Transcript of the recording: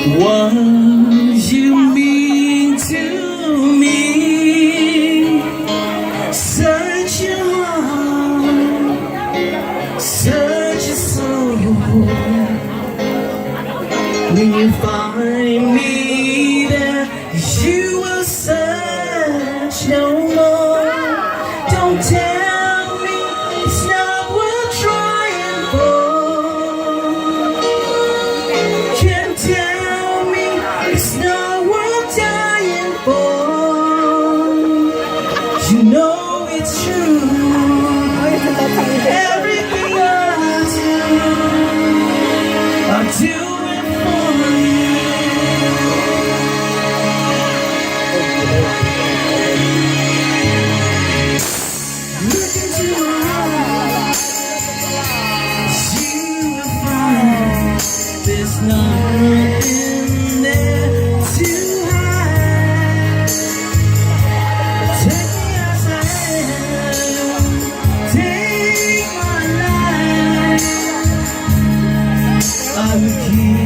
What you mean to me? Search your heart, search your soul. When you find me there, you will search no more. Don't tell me it's not worth trying for. Can't tell me it's not worth dying for. You know it's true. Everything I do it for you. Look into my eyes, you will find there's nothing there to hide. Take me as I am, take my life. I will keep